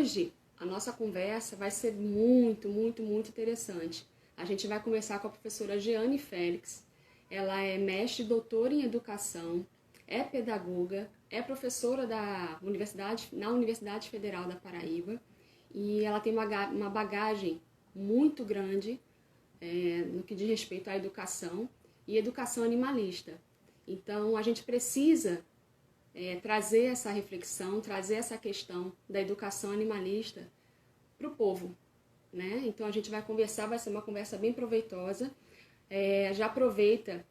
hoje a nossa conversa vai ser muito, muito, muito interessante. A gente vai conversar com a professora Jeane Félix. Ela é mestre e doutora em educação, é pedagoga, é professora na Universidade Federal da Paraíba e ela tem uma bagagem muito grande no que diz respeito à educação e educação animalista. Então, a gente precisa trazer essa reflexão, trazer essa questão da educação animalista para o povo, né? Então, a gente vai conversar, vai ser uma conversa bem proveitosa. Já aproveita,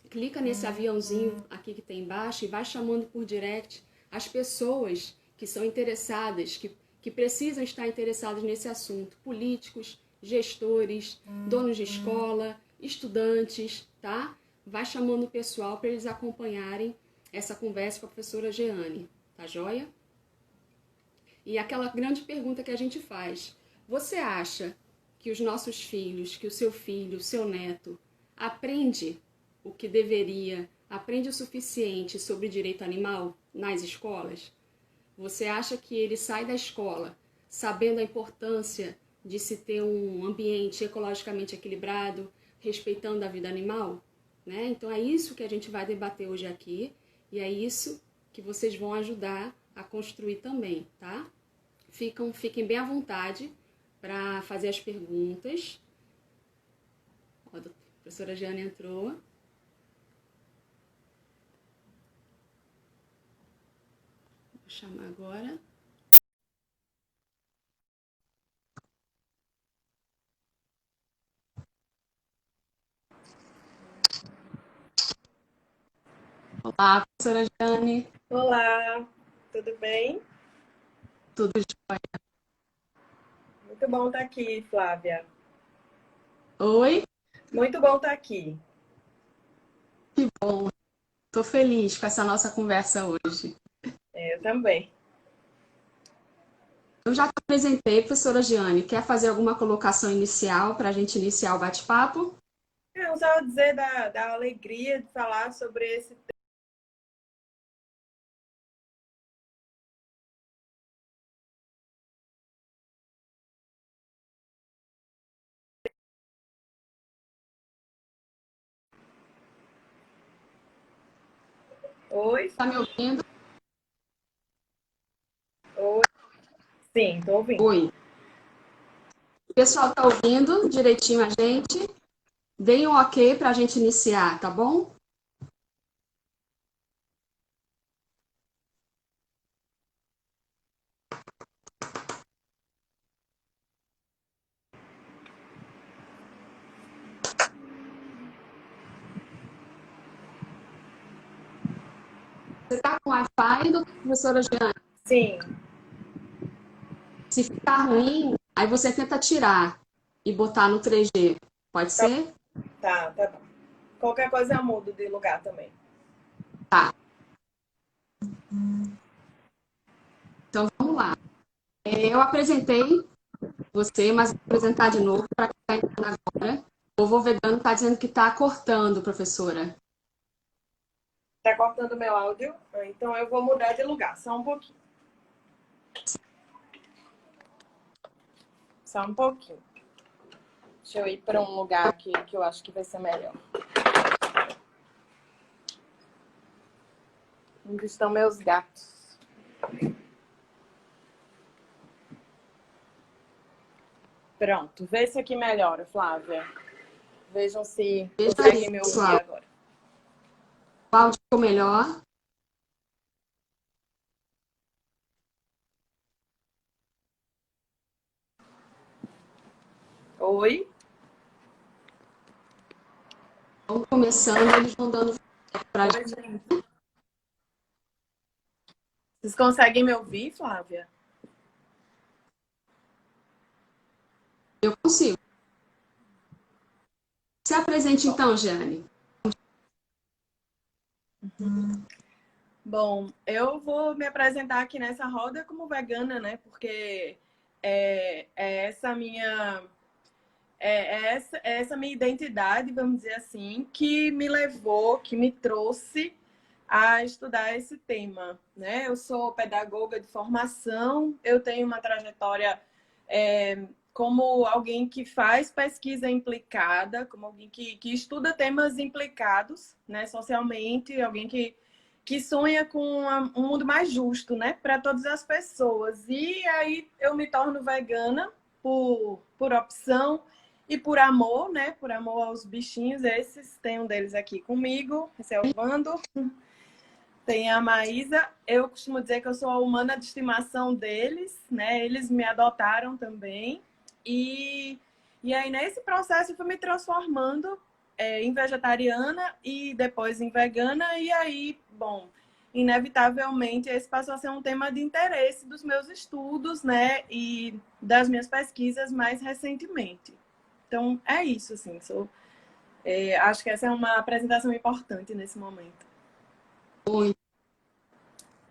clica nesse aviãozinho aqui que tem embaixo e vai chamando por direct as pessoas que são interessadas, que precisam estar interessadas nesse assunto, políticos, gestores, donos de escola, estudantes, tá? Vai chamando o pessoal para eles acompanharem essa conversa com a professora Jeane, tá joia? E aquela grande pergunta que a gente faz, você acha que os nossos filhos, que o seu filho, o seu neto, aprende o que deveria, aprende o suficiente sobre direito animal nas escolas? Você acha que ele sai da escola sabendo a importância de se ter um ambiente ecologicamente equilibrado, respeitando a vida animal? Né? Então é isso que a gente vai debater hoje aqui e é isso que vocês vão ajudar a construir também, tá? Fiquem bem à vontade para fazer as perguntas. Ó, a professora Jeane entrou. Vou chamar agora. Olá, professora Jeane. Olá, tudo bem? Tudo jóia? Muito bom estar aqui, Flávia. Oi? Muito bom estar aqui. Que bom. Estou feliz com essa nossa conversa hoje. Eu também. Eu já te apresentei, professora Jeane. Quer fazer alguma colocação inicial para a gente iniciar o bate-papo? Eu só dizer da alegria de falar sobre esse tema. Oi? Está me ouvindo? Oi? Sim, estou ouvindo. Oi. O pessoal está ouvindo direitinho a gente? Deem um ok para a gente iniciar, tá bom? Você está com Wi-Fi, professora Jeane? Sim, Se ficar ruim, aí você tenta tirar e botar no 3G. Pode ser? tá bom. Qualquer coisa eu mudo de lugar também. Tá. Então vamos lá. Eu apresentei você, mas vou apresentar de novo para quem está entrando agora. O vovô vegano está dizendo que está cortando, professora. Tá cortando meu áudio? Então eu vou mudar de lugar, só um pouquinho. Só um pouquinho. Deixa eu ir para um lugar aqui que eu acho que vai ser melhor. Onde estão meus gatos? Pronto, vê se aqui melhora, Flávia. Vejam se Veja conseguem aí, me ouvir pessoal. agora. O áudio ficou melhor. Oi? Vão começando, eles vão dando para a Oi, gente. gente. Vocês conseguem me ouvir, Flávia? Eu consigo. Se apresente então, Jane. Bom, eu vou me apresentar aqui nessa roda como vegana, né? Porque é essa minha é essa minha identidade, vamos dizer assim, que me levou, que me trouxe a estudar esse tema, né? Eu sou pedagoga de formação, eu tenho uma trajetória como alguém que faz pesquisa implicada, como alguém que estuda temas implicados, né, socialmente, alguém que sonha com um mundo mais justo, né, para todas as pessoas. E aí eu me torno vegana por opção e por amor, né, por amor aos bichinhos esses. Tem um deles aqui comigo, esse é o Vando. Tem a Maísa. Eu costumo dizer que eu sou a humana de estimação deles, né? Eles me adotaram também. E, e aí, nesse processo, eu fui me transformando em vegetariana e depois em vegana. E aí, bom, inevitavelmente, esse passou a ser um tema de interesse dos meus estudos, né? E das minhas pesquisas mais recentemente. Então, é isso, assim. Acho que essa é uma apresentação importante nesse momento.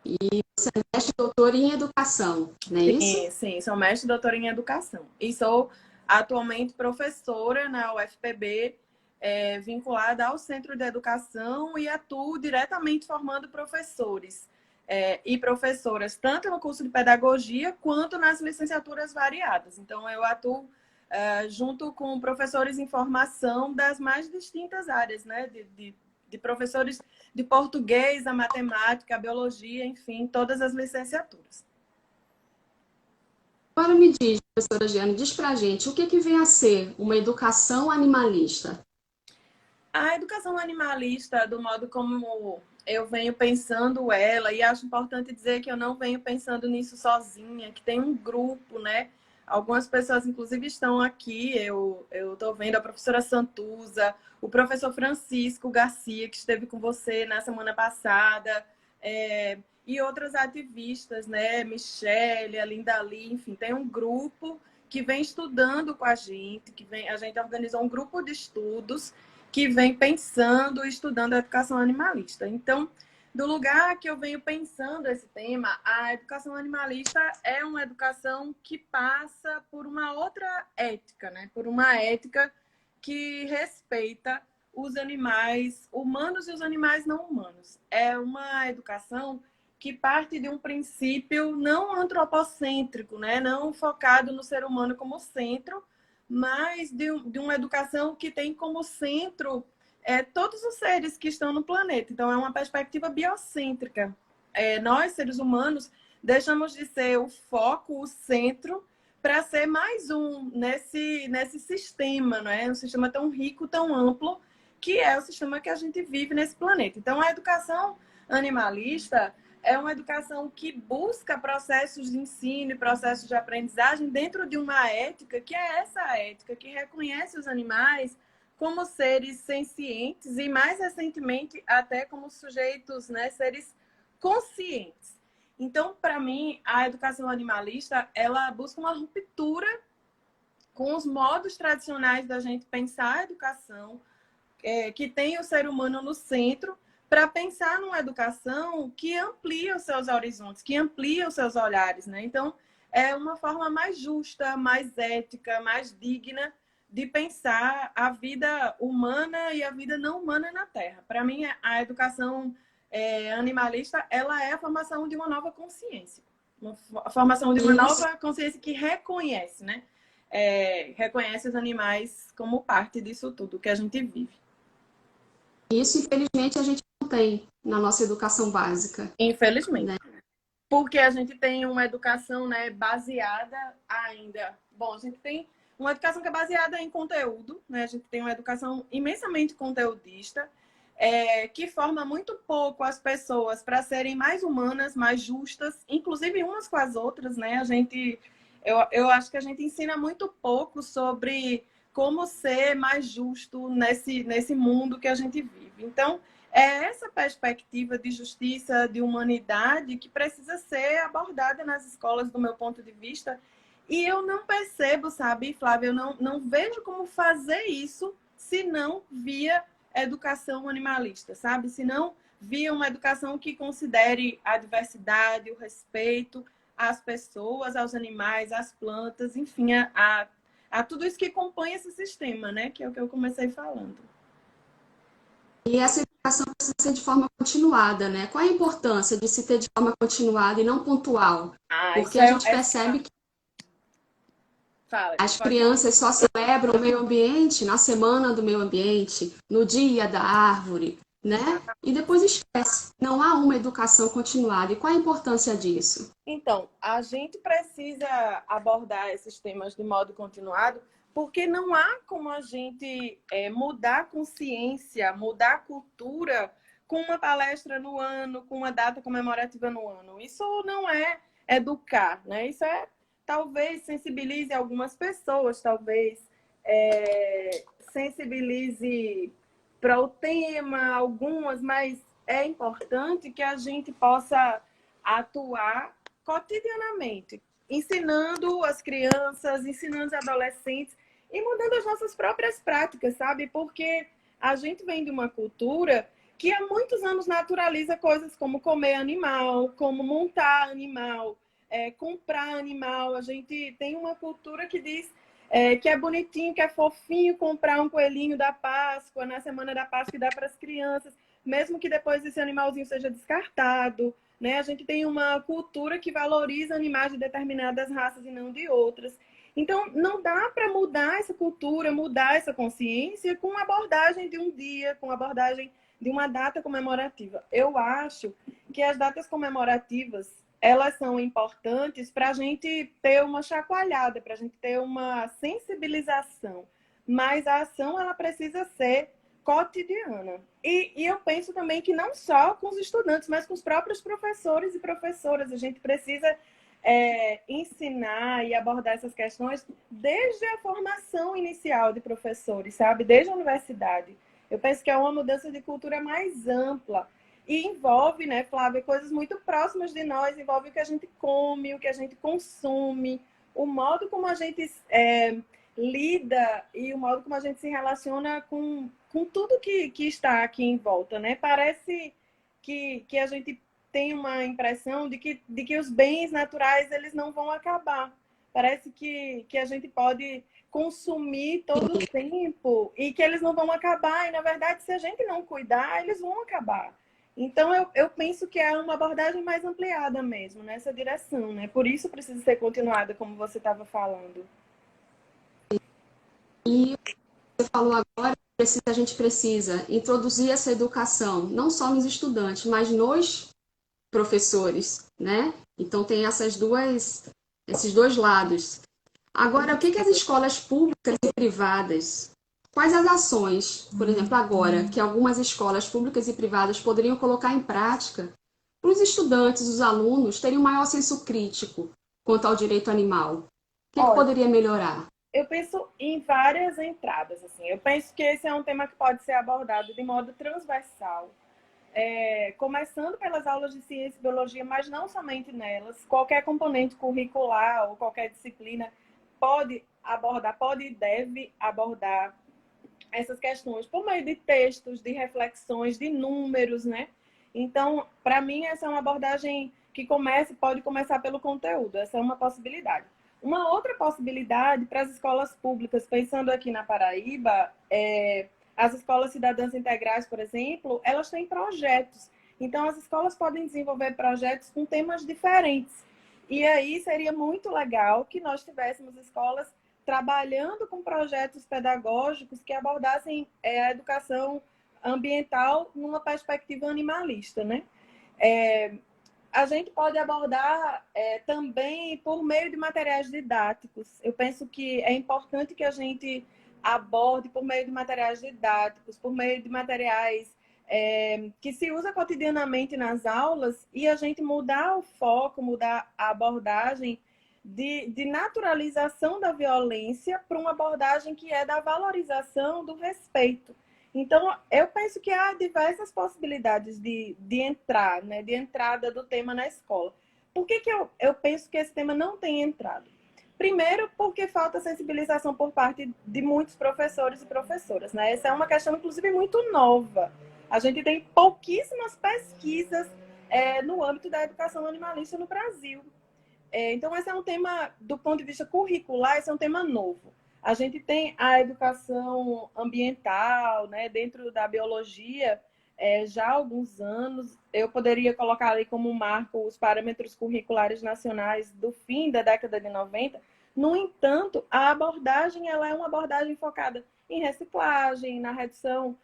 Você é mestre e doutor em educação, não é isso? Sim, sim, sou mestre e doutora em educação. E sou atualmente professora na UFPB, vinculada ao Centro de Educação e atuo diretamente formando professores e professoras, tanto no curso de pedagogia quanto nas licenciaturas variadas. Então, eu atuo junto com professores em formação das mais distintas áreas, né? De professores de português, a matemática, a biologia, enfim, todas as licenciaturas. Agora me diz, professora Giane, diz pra gente, o que que vem a ser uma educação animalista? A educação animalista, do modo como eu venho pensando ela, e acho importante dizer que eu não venho pensando nisso sozinha, que tem um grupo, né? Algumas pessoas, inclusive, estão aqui. Eu estou vendo a professora Santuza, o professor Francisco Garcia, que esteve com você na semana passada, e outras ativistas, né? Michele, a Linda Lee, enfim, tem um grupo que vem estudando com a gente, a gente organizou um grupo de estudos que vem pensando e estudando a educação animalista. Então, do lugar que eu venho pensando esse tema, a educação animalista é uma educação que passa por uma outra ética, né? Por uma ética que respeita os animais humanos e os animais não humanos. É uma educação que parte de um princípio não antropocêntrico, né? Não focado no ser humano como centro, mas de uma educação que tem como centro todos os seres que estão no planeta. Então, é uma perspectiva biocêntrica. Nós, seres humanos, deixamos de ser o foco, o centro, para ser mais um nesse sistema, não é? Um sistema tão rico, tão amplo, que é o sistema que a gente vive nesse planeta. Então, a educação animalista é uma educação que busca processos de ensino e processos de aprendizagem dentro de uma ética que é essa ética que reconhece os animais como seres sencientes e, mais recentemente, até como sujeitos, né, seres conscientes. Então, para mim, a educação animalista, ela busca uma ruptura com os modos tradicionais da gente pensar a educação, que tem o ser humano no centro, para pensar numa educação que amplia os seus horizontes, que amplia os seus olhares, né? Então, é uma forma mais justa, mais ética, mais digna de pensar a vida humana e a vida não humana na Terra. Para mim, a educação animalista, ela é a formação de uma nova consciência, a formação de uma nova consciência que reconhece, né? Reconhece os animais como parte disso tudo que a gente vive. Isso, infelizmente, a gente não tem na nossa educação básica. Infelizmente. Né? Porque a gente tem uma educação, né, baseada ainda. Bom, a gente tem uma educação que é baseada em conteúdo, né? A gente tem uma educação imensamente conteudista, que forma muito pouco as pessoas para serem mais humanas, mais justas, inclusive umas com as outras, né? Eu acho que a gente ensina muito pouco sobre como ser mais justo nesse mundo que a gente vive. Então, é essa perspectiva de justiça, de humanidade, que precisa ser abordada nas escolas, do meu ponto de vista. E eu não percebo, sabe, Flávia, eu não vejo como fazer isso se não via educação animalista, sabe? Se não via uma educação que considere a diversidade, o respeito às pessoas, aos animais, às plantas, enfim, a tudo isso que compõe esse sistema, né? Que é o que eu comecei falando. E essa educação precisa ser de forma continuada, né? Qual a importância de se ter de forma continuada e não pontual? Porque Isso a é, gente percebe que Fala, as pode falar. crianças só celebram o meio ambiente na semana do meio ambiente, no dia da árvore, né? E depois esquece. Não há uma educação continuada. E qual a importância disso? Então, a gente precisa abordar esses temas de modo continuado, porque não há como a gente mudar a consciência, mudar a cultura com uma palestra no ano, com uma data comemorativa no ano. Isso não é educar, né? Isso é talvez sensibilize algumas pessoas, talvez sensibilize para o tema algumas, mas é importante que a gente possa atuar cotidianamente, ensinando as crianças, ensinando os adolescentes e mudando as nossas próprias práticas, sabe? Porque a gente vem de uma cultura que há muitos anos naturaliza coisas como comer animal, como montar animal, comprar animal. A gente tem uma cultura que diz que é bonitinho, que é fofinho comprar um coelhinho da Páscoa, na semana da Páscoa e dar para as crianças, mesmo que depois esse animalzinho seja descartado. Né? A gente tem uma cultura que valoriza animais de determinadas raças e não de outras. Então, não dá para mudar essa cultura, mudar essa consciência com a abordagem de um dia, com a abordagem de uma data comemorativa. Eu acho que as datas comemorativas, elas são importantes para a gente ter uma chacoalhada, para a gente ter uma sensibilização. Mas a ação, ela precisa ser cotidiana. E eu penso também que não só com os estudantes, mas com os próprios professores e professoras. A gente precisa ensinar e abordar essas questões desde a formação inicial de professores, sabe? Desde a universidade. Eu penso que é uma mudança de cultura mais ampla e envolve, né, Flávia, coisas muito próximas de nós, envolve o que a gente come, o que a gente consome, o modo como a gente lida e o modo como a gente se relaciona com tudo que está aqui em volta, né? Parece que a gente tem uma impressão de que os bens naturais eles não vão acabar. Parece que a gente pode consumir todo o tempo e que eles não vão acabar. E, na verdade, se a gente não cuidar, eles vão acabar. Então, eu penso que é uma abordagem mais ampliada mesmo, nessa direção, né? Por isso precisa ser continuada, como você estava falando. E você falou agora que a gente precisa introduzir essa educação, não só nos estudantes, mas nos professores, né? Então tem esses dois lados. Agora, o que as escolas públicas e privadas, quais as ações, por exemplo, agora, que algumas escolas públicas e privadas poderiam colocar em prática para os estudantes, os alunos, terem um maior senso crítico quanto ao direito animal? O que Olha, poderia melhorar? eu penso em várias entradas, assim. Eu penso que esse é um tema que pode ser abordado de modo transversal, começando pelas aulas de ciência e biologia, mas não somente nelas. Qualquer componente curricular ou qualquer disciplina pode abordar, pode e deve abordar essas questões por meio de textos, de reflexões, de números, né? Então, para mim, essa é uma abordagem que pode começar pelo conteúdo. Essa é uma possibilidade. Uma outra possibilidade para as escolas públicas, pensando aqui na Paraíba, as escolas cidadãs integrais, por exemplo, elas têm projetos. Então, as escolas podem desenvolver projetos com temas diferentes. E aí seria muito legal que nós tivéssemos escolas trabalhando com projetos pedagógicos que abordassem a educação ambiental numa perspectiva animalista, né? A gente pode abordar também por meio de materiais didáticos. Eu penso que é importante que a gente aborde por meio de materiais didáticos, por meio de materiais que se usa cotidianamente nas aulas e a gente mudar o foco, mudar a abordagem de naturalização da violência para uma abordagem que é da valorização do respeito. Então, eu penso que há diversas possibilidades de entrar, né, de entrada do tema na escola. Por que eu penso que esse tema não tem entrado? Primeiro, porque falta sensibilização por parte de muitos professores e professoras, né? Essa é uma questão, inclusive, muito nova. A gente tem pouquíssimas pesquisas no âmbito da educação animalista no Brasil. Então, esse é um tema, do ponto de vista curricular, esse é um tema novo. A gente tem a educação ambiental, né, dentro da biologia, já há alguns anos. Eu poderia colocar ali como marco os parâmetros curriculares nacionais do fim da década de 90. No entanto, a abordagem ela é uma abordagem focada em reciclagem, na redução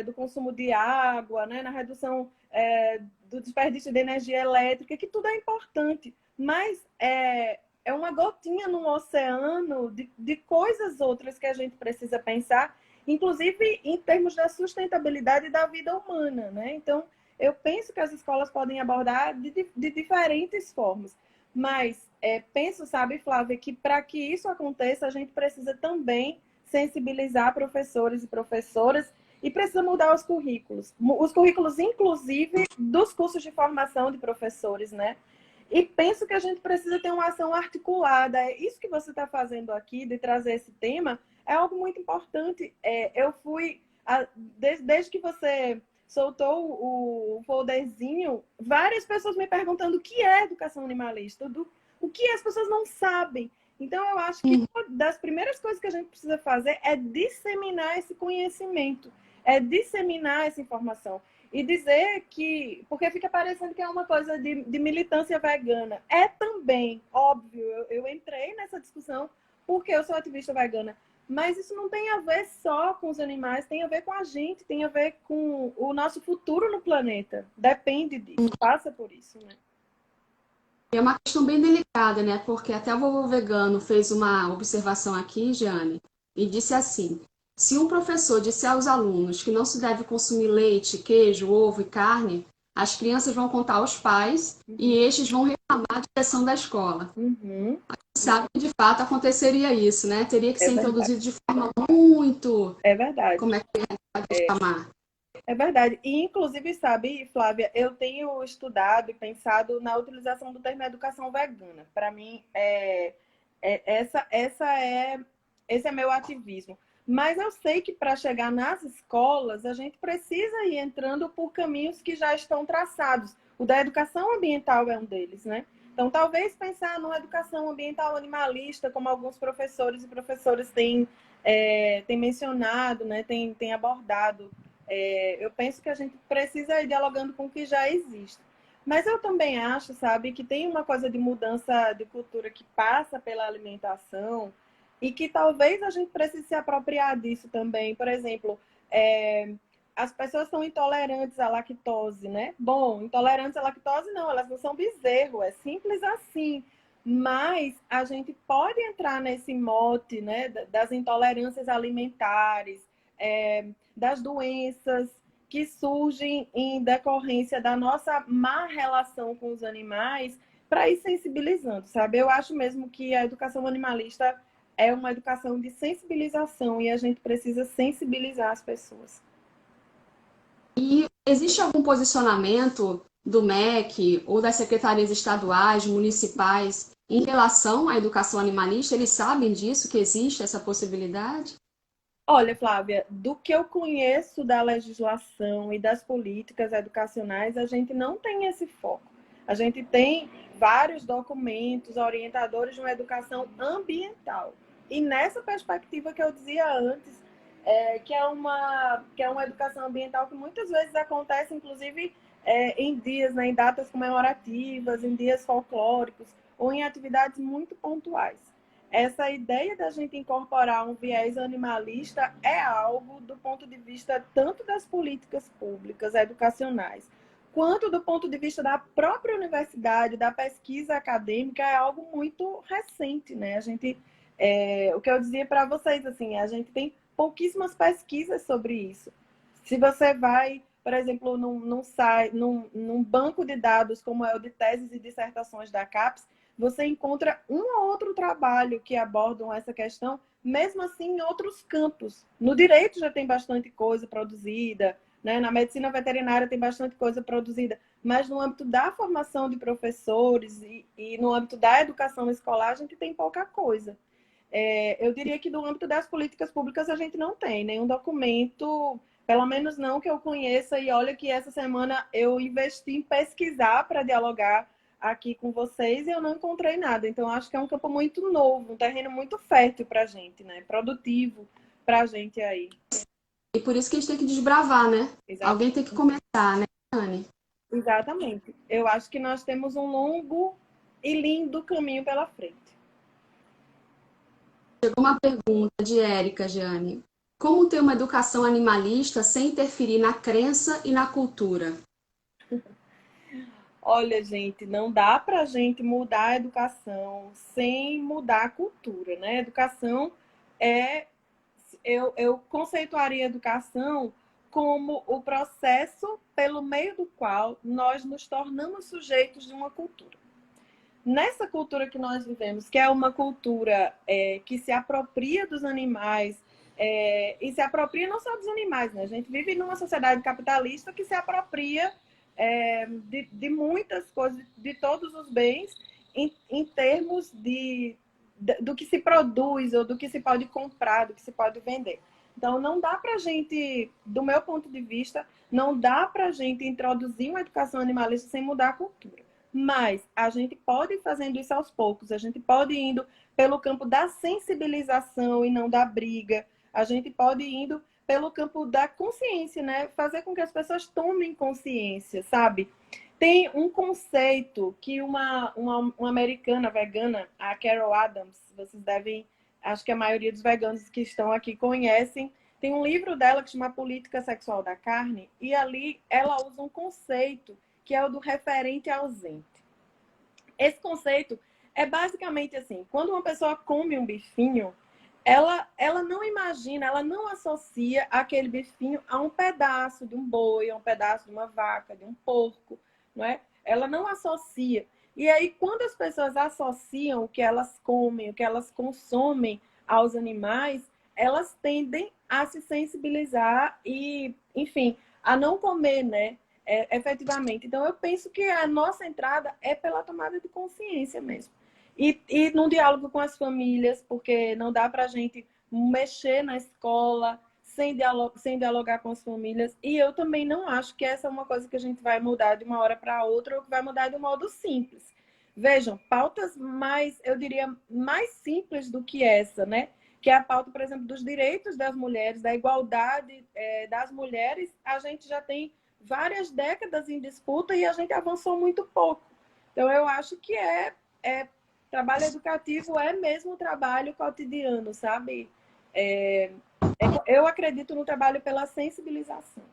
do consumo de água, né, na redução do desperdício de energia elétrica, que tudo é importante, mas é uma gotinha no oceano de coisas outras que a gente precisa pensar, inclusive em termos da sustentabilidade da vida humana, né? Então, eu penso que as escolas podem abordar de diferentes formas, mas penso, sabe, Flávia, que para que isso aconteça, a gente precisa também sensibilizar professores e professoras e precisa mudar os currículos, inclusive, dos cursos de formação de professores, né? E penso que a gente precisa ter uma ação articulada. Isso que você está fazendo aqui, de trazer esse tema, é algo muito importante. Eu fui, desde que você soltou o folderzinho, várias pessoas me perguntando o que é educação animalista, o que as pessoas não sabem. Então, eu acho que uma das primeiras coisas que a gente precisa fazer é disseminar esse conhecimento, é disseminar essa informação. E dizer que, porque fica parecendo que é uma coisa de militância vegana. É também, óbvio, eu entrei nessa discussão porque eu sou ativista vegana. Mas isso não tem a ver só com os animais, tem a ver com a gente, tem a ver com o nosso futuro no planeta. Depende disso, passa por isso, né? É uma questão bem delicada, né? Porque até o vovô vegano fez uma observação aqui, Jeane, e disse assim: se um professor disser aos alunos que não se deve consumir leite, queijo, ovo e carne, as crianças vão contar aos pais e estes vão reclamar à direção da escola. Uhum. Sabe que de fato aconteceria isso, né? Teria que É ser verdade. introduzido de forma muito. É verdade. Como é que a gente pode chamar? É verdade. E, inclusive, sabe, Flávia, eu tenho estudado e pensado na utilização do termo educação vegana. Para mim, esse é meu ativismo. Mas eu sei que para chegar nas escolas, a gente precisa ir entrando por caminhos que já estão traçados. O da educação ambiental é um deles, né? Então, talvez pensar numa educação ambiental animalista, como alguns professores e professoras têm mencionado, né? Têm abordado. Eu penso que a gente precisa ir dialogando com o que já existe. Mas eu também acho, sabe, que tem uma coisa de mudança de cultura que passa pela alimentação e que talvez a gente precise se apropriar disso também. Por exemplo, as pessoas são intolerantes à lactose, né? Bom, intolerantes à lactose não, elas não são bezerro, é simples assim. Mas a gente pode entrar nesse mote, né, das intolerâncias alimentares, das doenças que surgem em decorrência da nossa má relação com os animais, para ir sensibilizando, sabe? Eu acho mesmo que a educação animalista é uma educação de sensibilização e a gente precisa sensibilizar as pessoas. E existe algum posicionamento do MEC ou das secretarias estaduais, municipais, em relação à educação animalista? Eles sabem disso, que existe essa possibilidade? Olha, Flávia, do que eu conheço da legislação e das políticas educacionais, a gente não tem esse foco. A gente tem vários documentos orientadores de uma educação ambiental. E nessa perspectiva que eu dizia antes, que é uma educação ambiental que muitas vezes acontece, inclusive, em dias, né, em datas comemorativas, em dias folclóricos, ou em atividades muito pontuais. Essa ideia da gente incorporar um viés animalista é algo do ponto de vista tanto das políticas públicas educacionais, quanto do ponto de vista da própria universidade, da pesquisa acadêmica, é algo muito recente, né? O que eu dizia para vocês, assim, a gente tem pouquíssimas pesquisas sobre isso. Se você vai, por exemplo, num banco de dados como é o de teses e dissertações da CAPES, você encontra um ou outro trabalho que abordam essa questão, mesmo assim em outros campos. No direito já tem bastante coisa produzida, né? Na medicina veterinária tem bastante coisa produzida, mas no âmbito da formação de professores e no âmbito da educação escolar a gente tem pouca coisa. Eu diria que no âmbito das políticas públicas a gente não tem nenhum documento, pelo menos não que eu conheça, e olha que essa semana eu investi em pesquisar para dialogar aqui com vocês e eu não encontrei nada. Então, acho que é um campo muito novo, um terreno muito fértil para a gente, né? Produtivo para a gente aí. E por isso que a gente tem que desbravar, né? Exato. Alguém tem que começar, né, Anne? Exatamente. Eu acho que nós temos um longo e lindo caminho pela frente. Chegou uma pergunta de Érica, Jeane. Como ter uma educação animalista sem interferir na crença e na cultura? Olha, gente, não dá para a gente mudar a educação sem mudar a cultura, né? Educação é. Eu conceituaria a educação como o processo pelo meio do qual nós nos tornamos sujeitos de uma cultura. Nessa cultura que nós vivemos, que é uma cultura que se apropria dos animais, e se apropria não só dos animais, né? A gente vive numa sociedade capitalista que se apropria de muitas coisas, de todos os bens, em termos do que se produz ou do que se pode comprar, do que se pode vender. Então, não dá para a gente, do meu ponto de vista, não dá para a gente introduzir uma educação animalista sem mudar a cultura. Mas a gente pode ir fazendo isso aos poucos, a gente pode ir indo pelo campo da sensibilização e não da briga, a gente pode ir indo pelo campo da consciência, né? Fazer com que as pessoas tomem consciência, sabe? Tem um conceito que uma americana vegana, a Carol Adams, vocês devem, acho que a maioria dos veganos que estão aqui conhecem, tem um livro dela que chama Política Sexual da Carne, e ali ela usa um conceito que é o do referente ausente. Esse conceito é basicamente assim, quando uma pessoa come um bifinho, ela não imagina, ela não associa aquele bifinho a um pedaço de um boi, a um pedaço de uma vaca, de um porco, não é? Ela não associa. E aí, quando as pessoas associam o que elas comem, o que elas consomem aos animais, elas tendem a se sensibilizar e, enfim, a não comer, né? Efetivamente. Então, eu penso que a nossa entrada é pela tomada de consciência mesmo. E no diálogo com as famílias, porque não dá para a gente mexer na escola sem dialogar com as famílias. E eu também não acho que essa é uma coisa que a gente vai mudar de uma hora para outra ou que vai mudar de um modo simples. Vejam, pautas mais, eu diria, mais simples do que essa, né? Que é a pauta, por exemplo, dos direitos das mulheres, da igualdade das mulheres, a gente já tem várias décadas em disputa e a gente avançou muito pouco. Então, eu acho que trabalho educativo é mesmo trabalho cotidiano, sabe? Eu acredito no trabalho pela sensibilização.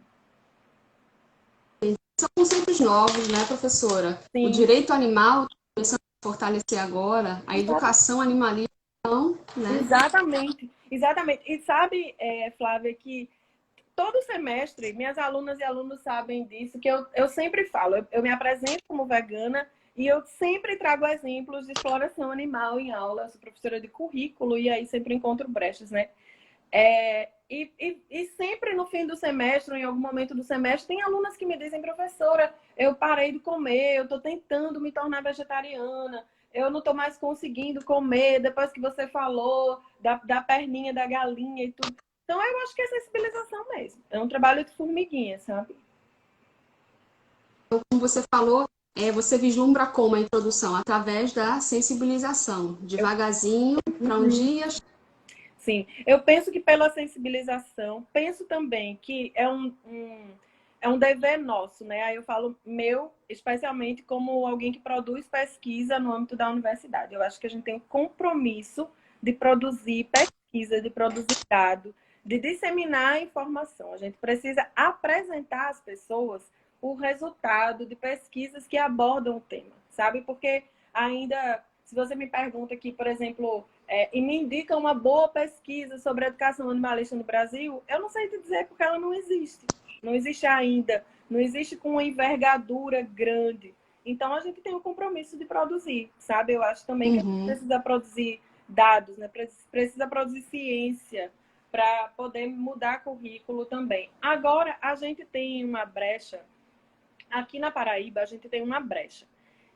São conceitos novos, né, professora? O Sim, direito animal, começando a fortalecer agora, a educação animalista, não, né? exatamente. Exatamente. E sabe, Flávia, que todo semestre, minhas alunas e alunos sabem disso, que eu sempre falo, eu me apresento como vegana e eu sempre trago exemplos de exploração animal em aula. Eu sou professora de currículo e aí sempre encontro brechas, né? E sempre no fim do semestre, ou em algum momento do semestre, tem alunas que me dizem, professora, eu parei de comer, eu estou tentando me tornar vegetariana, eu não estou mais conseguindo comer, depois que você falou da perninha da galinha e tudo. Então, eu acho que é sensibilização mesmo. É um trabalho de formiguinha, sabe? Então, como você falou, você vislumbra como a introdução? Através da sensibilização, devagarzinho, para um dia. Sim, eu penso que pela sensibilização, penso também que é um dever nosso, né? Aí eu falo meu, especialmente como alguém que produz pesquisa no âmbito da universidade. Eu acho que a gente tem um compromisso de produzir pesquisa, de produzir dado, de disseminar a informação. A gente precisa apresentar às pessoas o resultado de pesquisas que abordam o tema, sabe? Porque ainda, se você me pergunta aqui, por exemplo, e me indica uma boa pesquisa sobre a educação animalista no Brasil, eu não sei te dizer porque ela não existe. Não existe ainda. Não existe com uma envergadura grande. Então, a gente tem o compromisso de produzir, sabe? Eu acho também que a gente precisa produzir dados, né? Precisa produzir ciência para poder mudar currículo também. Agora, a gente tem uma brecha. Aqui na Paraíba, a gente tem uma brecha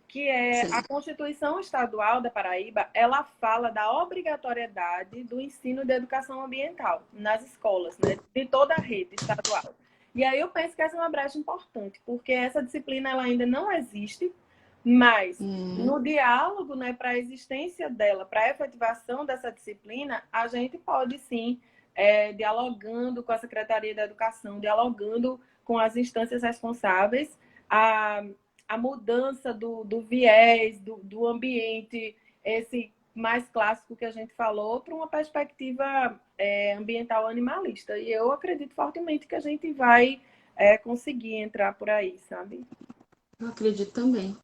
que é a Constituição Estadual da Paraíba, ela fala da obrigatoriedade do ensino de educação ambiental nas escolas, né, de toda a rede estadual. E aí eu penso que essa é uma brecha importante, porque essa disciplina ela ainda não existe, mas no diálogo, né, para a existência dela, para a efetivação dessa disciplina, a gente pode sim dialogando com a Secretaria da Educação, dialogando com as instâncias responsáveis, a mudança do viés, do ambiente, esse mais clássico que a gente falou, para uma perspectiva ambiental animalista. E eu acredito fortemente que a gente vai conseguir entrar por aí, sabe? Eu acredito também.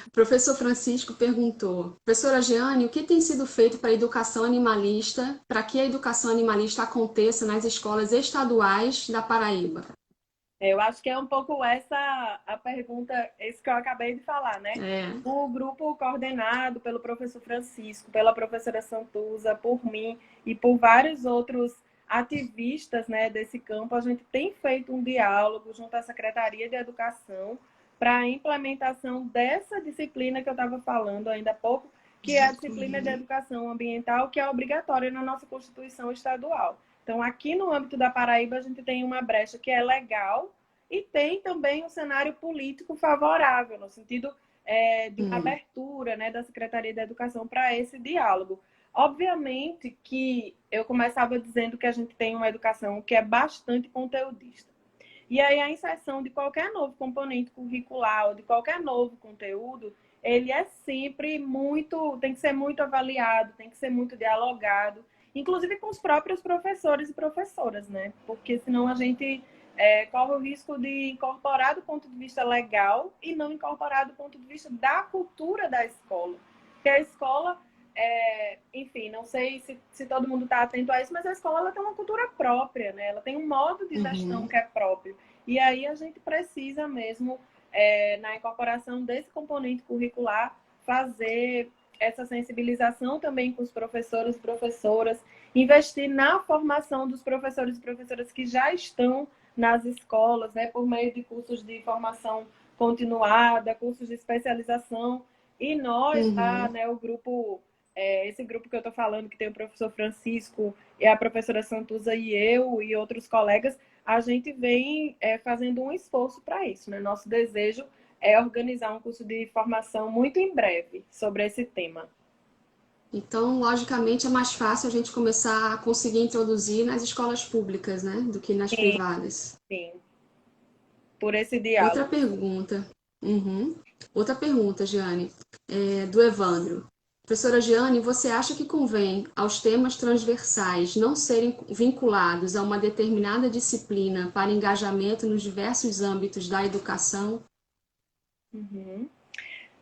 O professor Francisco perguntou, professora Jeane, o que tem sido feito para a educação animalista, para que a educação animalista aconteça nas escolas estaduais da Paraíba? Eu acho que é um pouco essa a pergunta, esse que eu acabei de falar, né? O grupo coordenado pelo professor Francisco, pela professora Santuza, por mim e por vários outros ativistas, né, desse campo, a gente tem feito um diálogo junto à Secretaria de Educação para a implementação dessa disciplina que eu estava falando ainda há pouco, que é a disciplina de educação ambiental, que é obrigatória na nossa Constituição estadual. Então, aqui no âmbito da Paraíba, a gente tem uma brecha que é legal e tem também um cenário político favorável, no sentido de uma abertura, né, da Secretaria da Educação para esse diálogo. Obviamente que eu começava dizendo que a gente tem uma educação que é bastante conteudista. E aí a inserção de qualquer novo componente curricular ou de qualquer novo conteúdo, ele é sempre tem que ser muito avaliado, tem que ser muito dialogado, inclusive com os próprios professores e professoras, né? Porque senão a gente corre o risco de incorporar do ponto de vista legal e não incorporar do ponto de vista da cultura da escola. Porque a escola, enfim, não sei se todo mundo está atento a isso, mas a escola ela tem uma cultura própria, né? Ela tem um modo de gestão que é próprio. E aí a gente precisa mesmo, na incorporação desse componente curricular, fazer essa sensibilização também com os professores e professoras, investir na formação dos professores e professoras que já estão nas escolas, né, por meio de cursos de formação continuada, cursos de especialização. E nós, né, o grupo, esse grupo que eu estou falando, que tem o professor Francisco e a professora Santuza e eu e outros colegas, a gente vem fazendo um esforço para isso, né? Nosso desejo é organizar um curso de formação muito em breve sobre esse tema. Então, logicamente, é mais fácil a gente começar a conseguir introduzir nas escolas públicas, né, do que nas privadas. Sim, por esse diálogo. Outra pergunta. Outra pergunta, Jeane, do Evandro. Professora Jeane, você acha que convém aos temas transversais não serem vinculados a uma determinada disciplina para engajamento nos diversos âmbitos da educação?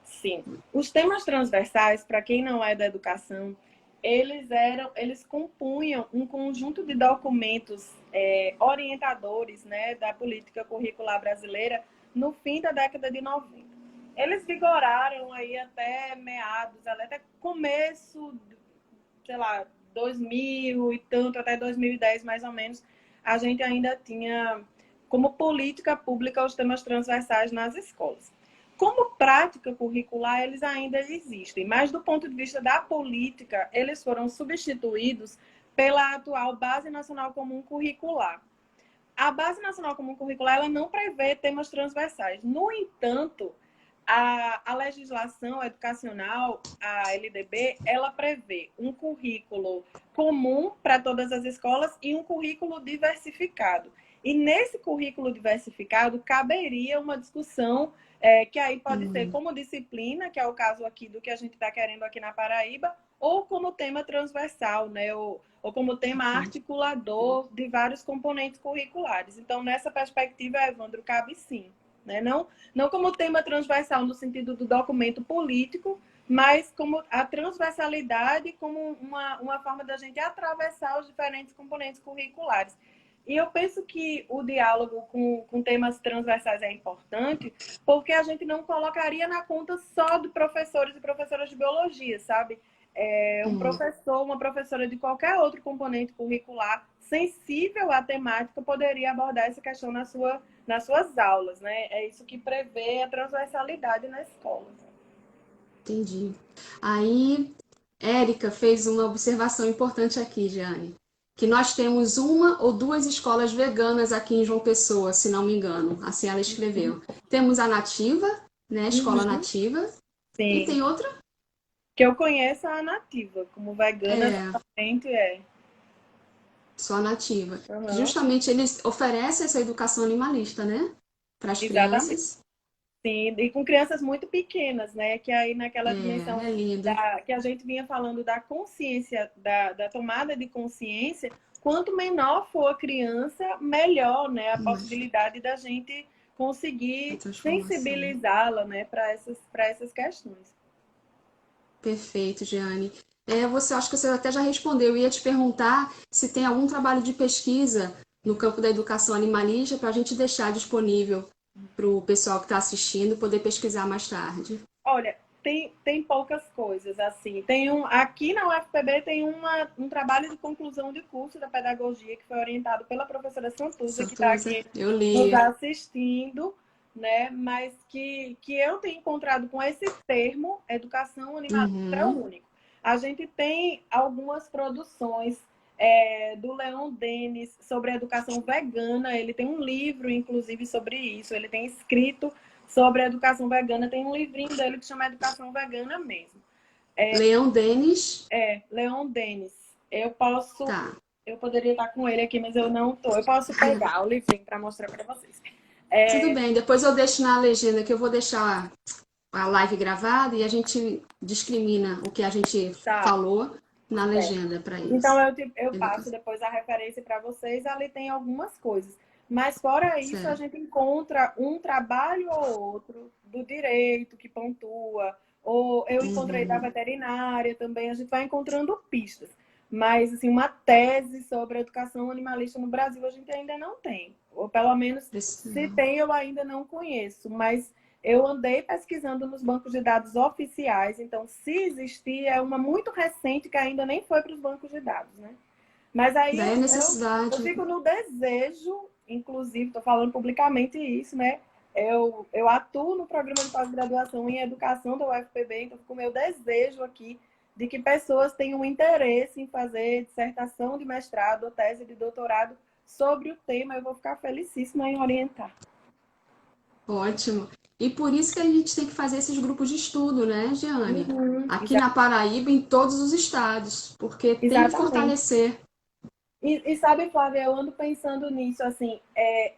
Sim. Os temas transversais, para quem não é da educação, eles compunham um conjunto de documentos orientadores, né, da política curricular brasileira no fim da década de 90. Eles vigoraram aí até meados, até começo, sei lá, 2000 e tanto, até 2010 mais ou menos, a gente ainda tinha como política pública os temas transversais nas escolas. Como prática curricular, eles ainda existem, mas do ponto de vista da política, eles foram substituídos pela atual Base Nacional Comum Curricular. A Base Nacional Comum Curricular ela não prevê temas transversais. No entanto, a legislação educacional, a LDB, ela prevê um currículo comum para todas as escolas e um currículo diversificado. E nesse currículo diversificado caberia uma discussão que aí pode ser como disciplina, que é o caso aqui do que a gente está querendo aqui na Paraíba, ou como tema transversal, né? Ou como tema articulador de vários componentes curriculares. Então, nessa perspectiva, Evandro, cabe sim. Né? Não como tema transversal no sentido do documento político, mas como a transversalidade como uma forma da gente atravessar os diferentes componentes curriculares. E eu penso que o diálogo com temas transversais é importante, porque a gente não colocaria na conta só de professores e professoras de biologia, sabe? Um professor, uma professora de qualquer outro componente curricular sensível à temática poderia abordar essa questão nas suas aulas, né? É isso que prevê a transversalidade na escola. Entendi. Aí, Érica fez uma observação importante aqui, Jeane, que nós temos uma ou duas escolas veganas aqui em João Pessoa, se não me engano. Assim ela escreveu. Temos a Nativa, né? Escola Nativa. Sim. E tem outra? Que eu conheço a Nativa, como vegana, realmente é. só nativa. Aham. Justamente eles oferecem essa educação animalista, né? Para as Exatamente. crianças. Sim, e com crianças muito pequenas, né? Que aí naquela dimensão É lindo. que a gente vinha falando da consciência, da tomada de consciência, quanto menor for a criança, melhor, né? A Mas possibilidade da gente a conseguir transformação. sensibilizá-la, né, para essas questões. Perfeito, Jeane. Você acho que você até já respondeu. Eu ia te perguntar se tem algum trabalho de pesquisa no campo da educação animalista para a gente deixar disponível para o pessoal que está assistindo poder pesquisar mais tarde. Olha, tem poucas coisas, assim. Aqui na UFPB tem um trabalho de conclusão de curso da pedagogia que foi orientado pela professora Santuza, que está Santuza, aqui eu nos li. assistindo, né? Mas que eu tenho encontrado com esse termo, educação animalista, é o Uhum, único. A gente tem algumas produções do Leon Denis sobre a educação vegana. Ele tem um livro, inclusive, sobre isso. Ele tem escrito sobre a educação vegana. Tem um livrinho dele que chama Educação Vegana mesmo. Leão Denis, Leon Denis. Eu posso, tá. eu poderia estar com ele aqui, mas eu não tô. Eu posso pegar o livrinho para mostrar para vocês. Tudo bem, depois eu deixo na legenda que eu vou deixar a live gravada e a gente discrimina o que a gente Tá, falou na certo. legenda para Então eles. eu passo Educação. depois a referência para vocês. Ali tem algumas coisas. Mas fora isso, a Certo. gente encontra um trabalho ou outro do direito que pontua, ou eu encontrei da Uhum. veterinária também. A gente vai encontrando pistas. Mas assim, uma tese sobre a educação animalista no Brasil a gente ainda não tem. Ou pelo menos se Precisa. tem, eu ainda não conheço. Mas eu andei pesquisando nos bancos de dados oficiais, então, se existir, é uma muito recente que ainda nem foi para os bancos de dados, né? Mas aí Daí a eu necessidade. fico no desejo, inclusive, estou falando publicamente isso, né? Eu atuo no programa de pós-graduação em educação da UFPB, então fico com o meu desejo aqui de que pessoas tenham interesse em fazer dissertação de mestrado ou tese de doutorado sobre o tema. Eu vou ficar felicíssima em orientar. Ótimo. E por isso que a gente tem que fazer esses grupos de estudo, né, Jeane? Uhum, Aqui na Paraíba, em todos os estados, porque tem que exatamente. fortalecer. Sabe, Flávia, eu ando pensando nisso, assim,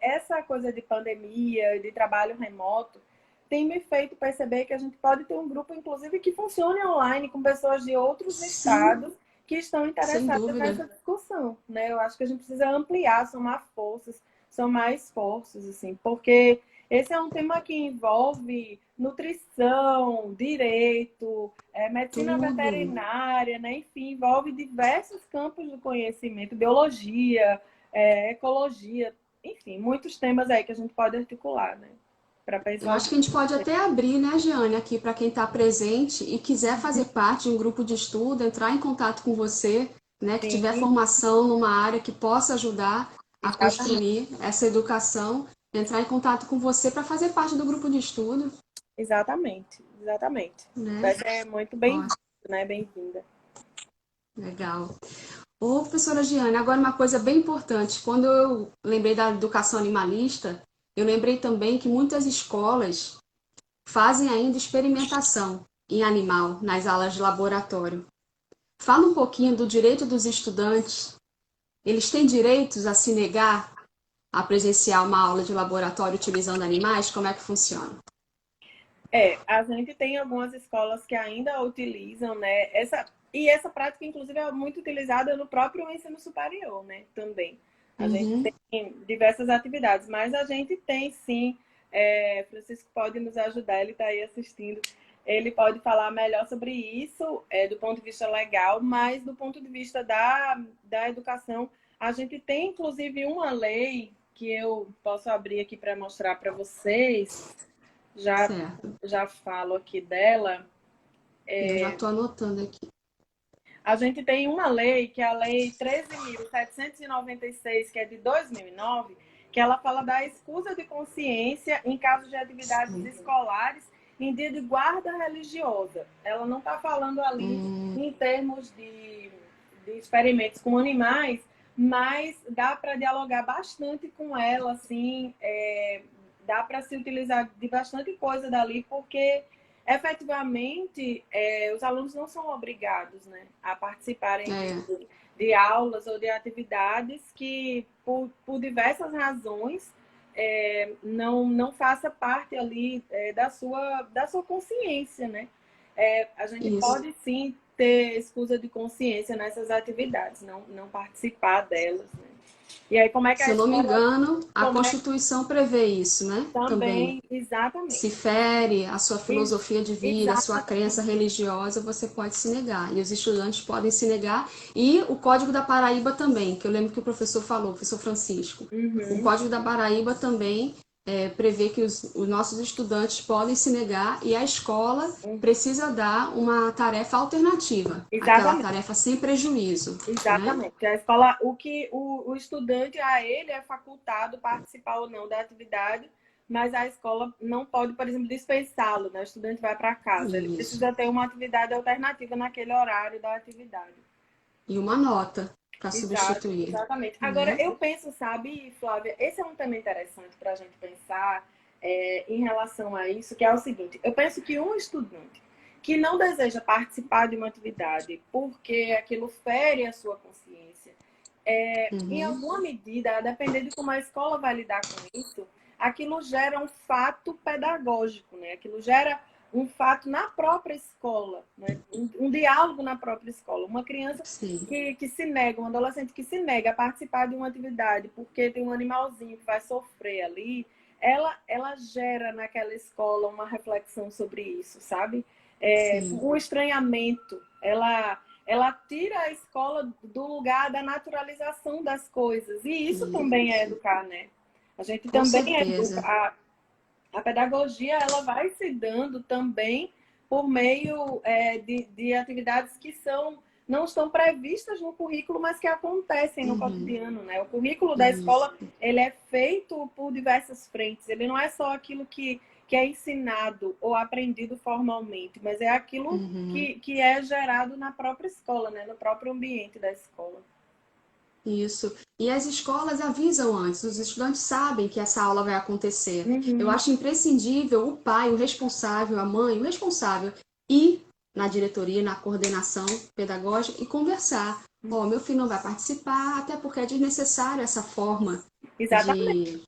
essa coisa de pandemia, de trabalho remoto, tem me feito perceber que a gente pode ter um grupo, inclusive, que funcione online com pessoas de outros Sim, estados que estão sem interessadas dúvida. nessa discussão, né? Eu acho que a gente precisa ampliar, somar forças, somar esforços, assim, porque esse é um tema que envolve nutrição, direito, medicina Tudo. veterinária, né? Enfim, envolve diversos campos do conhecimento, biologia, ecologia, enfim, muitos temas aí que a gente pode articular, né? Para Eu pensar o acho que a gente pode até abrir, né, Jeane, aqui para quem está presente e quiser fazer parte de um grupo de estudo, entrar em contato com você, né, que tiver sim, formação numa área que possa ajudar a exatamente, construir essa educação, entrar em contato com você para fazer parte do grupo de estudo, exatamente. né? Vai ser muito Ó, bem-vindo, né? Bem-vinda. legal. Ô, professora Giane, agora uma coisa bem importante. Quando eu lembrei da educação animalista, eu lembrei também que muitas escolas fazem ainda experimentação em animal nas aulas de laboratório. Fala um pouquinho do direito dos estudantes. Eles têm direitos a se negar a presenciar uma aula de laboratório utilizando animais? Como é que funciona? A gente tem algumas escolas que ainda utilizam, né? Essa prática, inclusive, é muito utilizada no próprio ensino superior, né? Também. A gente Uhum. tem diversas atividades, mas a gente tem sim. Francisco pode nos ajudar, ele está aí assistindo. Ele pode falar melhor sobre isso, do ponto de vista legal, mas do ponto de vista da educação, a gente tem inclusive uma lei que eu posso abrir aqui para mostrar para vocês. Já Certo. já falo aqui dela. Eu já estou anotando aqui. A gente tem uma lei, que é a Lei 13.796, que é de 2009, que ela fala da escusa de consciência em casos de atividades escolares em dia de guarda religiosa. Ela não está falando ali Hum, em termos de experimentos com animais, mas dá para dialogar bastante com ela, assim, dá para se utilizar de bastante coisa dali, porque efetivamente, os alunos não são obrigados, né, a participarem é. disso. de aulas ou de atividades que, por diversas razões, não faça parte ali da sua consciência, né? A gente Isso. pode sim ter escusa de consciência nessas atividades, não participar delas, né? E aí, como é que Se a eu não me escola engano, a como é, Constituição prevê isso, né? Também. também, Se exatamente, fere a sua ex- filosofia de vida, a sua crença exatamente. religiosa, você pode se negar. E os estudantes podem se negar. E o Código da Paraíba também, que eu lembro que o professor falou, o professor Francisco. O Uhum, Código da Paraíba também prevê que os nossos estudantes podem se negar e a escola uhum, precisa dar uma tarefa alternativa, aquela exatamente. tarefa sem prejuízo, né? Exatamente. A escola, o estudante, a ele é facultado participar ou não da atividade, mas a escola não pode, por exemplo, dispensá-lo, né? O estudante vai para casa. Ele Isso. precisa ter uma atividade alternativa naquele horário da atividade. E uma nota para Exato, substituir, exatamente. Agora, né? eu penso, sabe, Flávia, esse é um tema interessante para a gente pensar em relação a isso, que é o seguinte: eu penso que um estudante que não deseja participar de uma atividade porque aquilo fere a sua consciência, em Uhum. alguma medida, a depender de como a escola vai lidar com isso, aquilo gera um fato pedagógico, né? Aquilo gera um fato na própria escola, né? Um diálogo na própria escola. Uma criança Sim. que se nega, um adolescente que se nega a participar de uma atividade porque tem um animalzinho que vai sofrer ali, ela gera naquela escola uma reflexão sobre isso, sabe? Sim, Um estranhamento, ela tira a escola do lugar da naturalização das coisas. E isso também é isso, educar, né? A gente com também educa. certeza. A pedagogia ela vai se dando também por meio de atividades que não estão previstas no currículo, mas que acontecem no Uhum, cotidiano, né? O currículo da isso, escola ele é feito por diversas frentes. Ele não é só aquilo que é ensinado ou aprendido formalmente, mas é aquilo uhum, que é gerado na própria escola, né? No próprio ambiente da escola. isso. E as escolas avisam antes, os estudantes sabem que essa aula vai acontecer. Eu Uhum. acho imprescindível o pai, o responsável, a mãe, o responsável, ir na diretoria, na coordenação pedagógica e conversar. Ó, meu filho não vai participar, até porque é desnecessário essa forma Exatamente. de,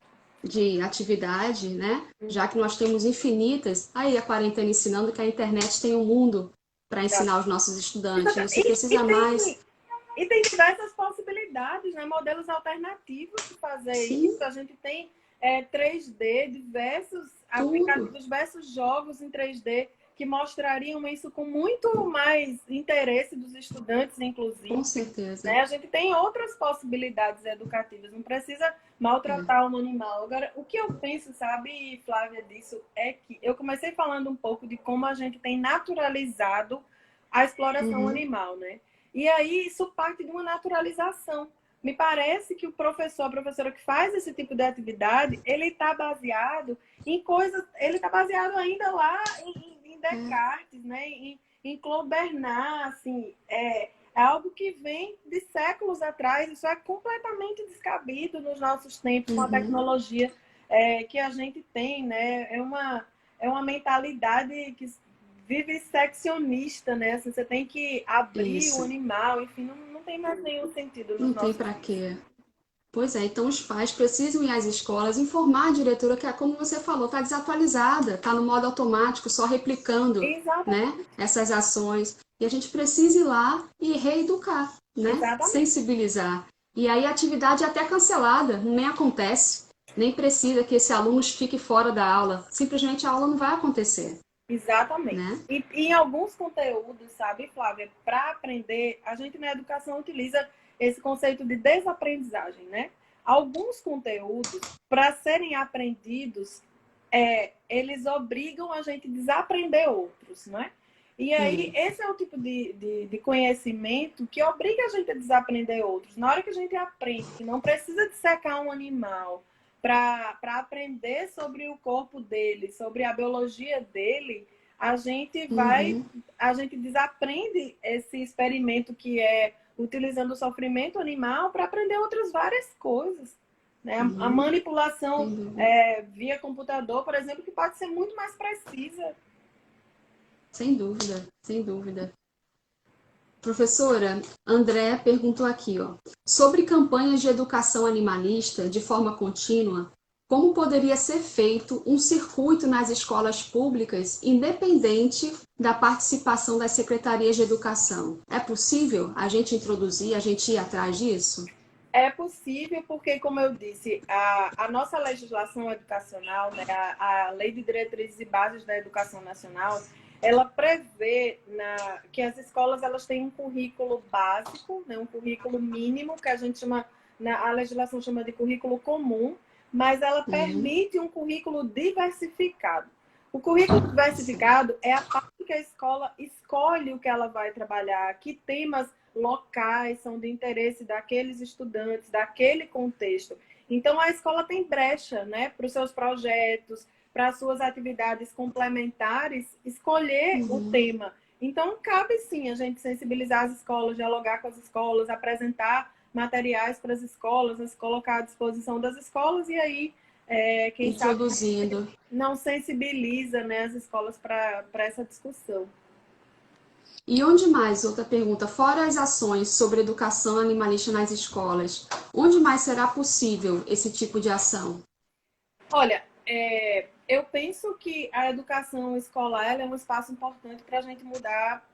de atividade, né? Já que nós temos infinitas, aí a quarentena ensinando que a internet tem um mundo para ensinar os nossos estudantes. Você precisa mais, E tem diversas possibilidades, né? Modelos alternativos de fazer sim, isso. A gente tem 3D, diversos tudo, aplicativos, diversos jogos em 3D que mostrariam isso com muito mais interesse dos estudantes, com inclusive. certeza. Né? A gente tem outras possibilidades educativas, não precisa É. maltratar um animal. Agora, o que eu penso, sabe, Flávia, disso é que eu comecei falando um pouco de como a gente tem naturalizado a exploração Uhum, animal, né? E aí isso parte de uma naturalização. Me parece que o professor, a professora que faz esse tipo de atividade, ele está baseado em coisas, ele está baseado ainda lá em é, Descartes, né? Em Claude Bernard, assim, é algo que vem de séculos atrás, isso é completamente descabido nos nossos tempos, com a uhum, tecnologia que a gente tem, né? É uma mentalidade que vive seccionista, né? Assim, você tem que abrir o isso. animal, enfim, não tem mais nenhum sentido nos Não tem nossos para dias. quê. Pois é, então os pais precisam ir às escolas, informar a diretora que, como você falou, está desatualizada, está no modo automático, só replicando, né, Exatamente, essas ações. E a gente precisa ir lá e reeducar, né, exatamente, sensibilizar. E aí a atividade é até cancelada, nem acontece, nem precisa que esse aluno fique fora da aula. Simplesmente a aula não vai acontecer, exatamente. né? E em alguns conteúdos, sabe, Flávia, para aprender, a gente na educação utiliza esse conceito de desaprendizagem, né? Alguns conteúdos, para serem aprendidos, eles obrigam a gente a desaprender outros, né? E aí, Sim. esse é o tipo de conhecimento que obriga a gente a desaprender outros. Na hora que a gente aprende que não precisa dissecar um animal para aprender sobre o corpo dele, sobre a biologia dele, a gente vai, Uhum. a gente desaprende esse experimento que é utilizando o sofrimento animal para aprender outras várias coisas. Né? A Uhum. manipulação Sem dúvida. via computador, por exemplo, que pode ser muito mais precisa. Sem dúvida, sem dúvida. Professora, André perguntou aqui, ó, sobre campanhas de educação animalista de forma contínua, como poderia ser feito um circuito nas escolas públicas, independente da participação das secretarias de educação? É possível a gente introduzir, a gente ir atrás disso? É possível porque, como eu disse, a nossa legislação educacional, né, a Lei de Diretrizes e Bases da Educação Nacional, ela prevê que as escolas elas têm um currículo básico, né, um currículo mínimo, que a gente chama, a legislação chama de currículo comum, mas ela permite um currículo diversificado. O currículo diversificado é a parte que a escola escolhe o que ela vai trabalhar, que temas locais são de interesse daqueles estudantes, daquele contexto. Então, a escola tem brecha, né, para os seus projetos, para as suas atividades complementares, escolher o tema. Então, cabe sim a gente sensibilizar as escolas, dialogar com as escolas, apresentar materiais para as escolas, colocar à disposição das escolas, e aí, quem Introduzindo. sabe, não sensibiliza, né, as escolas para essa discussão. E onde mais, outra pergunta, fora as ações sobre educação animalista nas escolas, onde mais será possível esse tipo de ação? Olha, eu penso que a educação escolar é um espaço importante para a gente mudar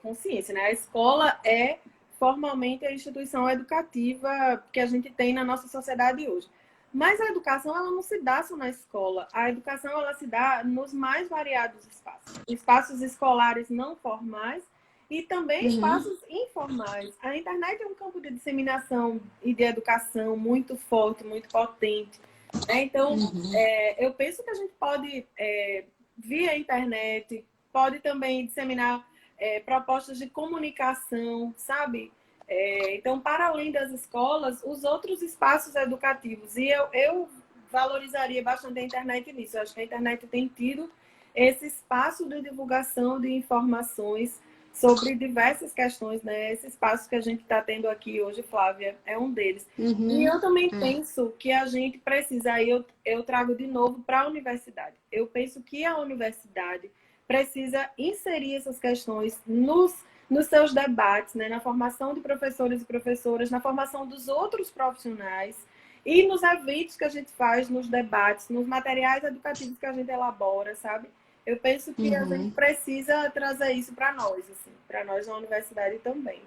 consciência, né? A escola é formalmente a instituição educativa que a gente tem na nossa sociedade hoje. Mas a educação ela não se dá só na escola. A educação ela se dá nos mais variados espaços. Espaços escolares não formais e também espaços informais. A internet é um campo de disseminação e de educação muito forte, muito potente. Então, eu penso que a gente pode, via internet, pode também disseminar propostas de comunicação, sabe? Então, para além das escolas, os outros espaços educativos. E eu valorizaria bastante a internet nisso. Eu acho que a internet tem tido esse espaço de divulgação de informações sobre diversas questões, né? Esse espaço que a gente está tendo aqui hoje, Flávia, é um deles. E eu também penso que a gente precisa, aí eu trago de novo para a universidade. Eu penso que a universidade precisa inserir essas questões nos seus debates, né? Na formação de professores e professoras, na formação dos outros profissionais e nos eventos que a gente faz, nos debates, nos materiais educativos que a gente elabora, sabe? Eu penso que a gente precisa trazer isso para nós, assim, para nós na universidade também.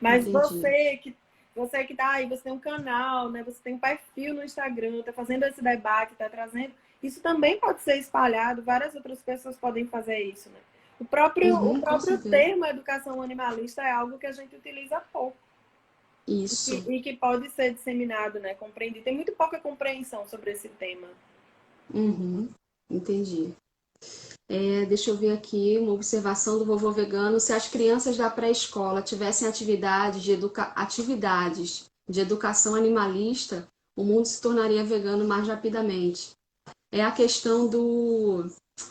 Mas você que tá aí, você tem um canal, né? Você tem um perfil no Instagram, tá fazendo esse debate, tá trazendo. Isso também pode ser espalhado, várias outras pessoas podem fazer isso, né? O próprio termo educação animalista é algo que a gente utiliza pouco. Isso. E que pode ser disseminado, né? Compreendido. Tem muito pouca compreensão sobre esse tema. Entendi. Deixa eu ver aqui uma observação do vovô vegano. Se as crianças da pré-escola tivessem atividades de educação animalista, o mundo se tornaria vegano mais rapidamente. É a questão do...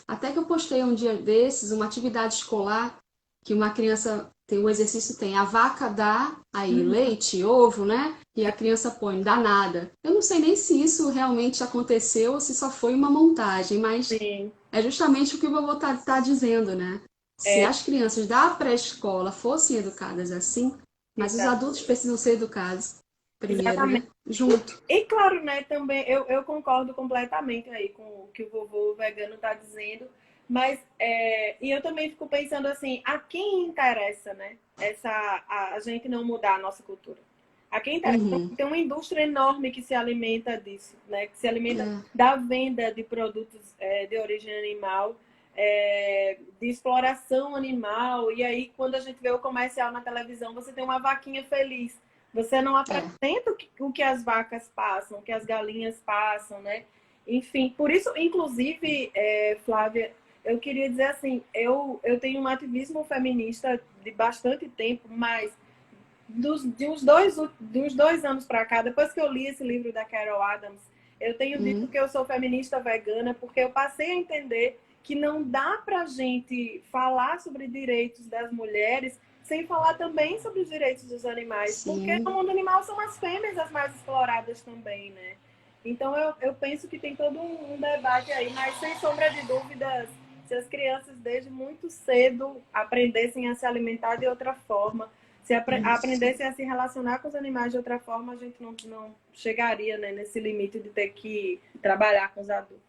Até que eu postei um dia desses, uma atividade escolar, que uma criança tem, o exercício tem, a vaca dá aí leite, ovo, né? E a criança põe, dá nada. Eu não sei nem se isso realmente aconteceu ou se só foi uma montagem, mas Sim. é justamente o que o vovô tá dizendo, né? Se as crianças da pré-escola fossem educadas assim, mas os adultos precisam ser educados primeiro, né? Exatamente. Junto. E claro, né, também eu concordo completamente aí com o que o vovô vegano está dizendo, mas e eu também fico pensando assim, a quem interessa, né, a gente não mudar a nossa cultura? A quem interessa? Tem uma indústria enorme que se alimenta disso, né, que se alimenta da venda de produtos de origem animal, de exploração animal, e aí quando a gente vê o comercial na televisão, você tem uma vaquinha feliz. Você não apresenta o que as vacas passam, o que as galinhas passam, né? Enfim, por isso, inclusive, Flávia, eu queria dizer assim, eu tenho um ativismo feminista de bastante tempo, mas de uns 2 anos para cá, depois que eu li esse livro da Carol Adams, eu tenho dito que eu sou feminista vegana porque eu passei a entender que não dá para a gente falar sobre direitos das mulheres sem falar também sobre os direitos dos animais. Sim. Porque no mundo animal são as fêmeas as mais exploradas também, né? Então eu penso que tem todo um debate aí, mas sem sombra de dúvidas, se as crianças desde muito cedo aprendessem a se alimentar de outra forma, se aprendessem a se relacionar com os animais de outra forma, a gente não chegaria, né, nesse limite de ter que trabalhar com os adultos.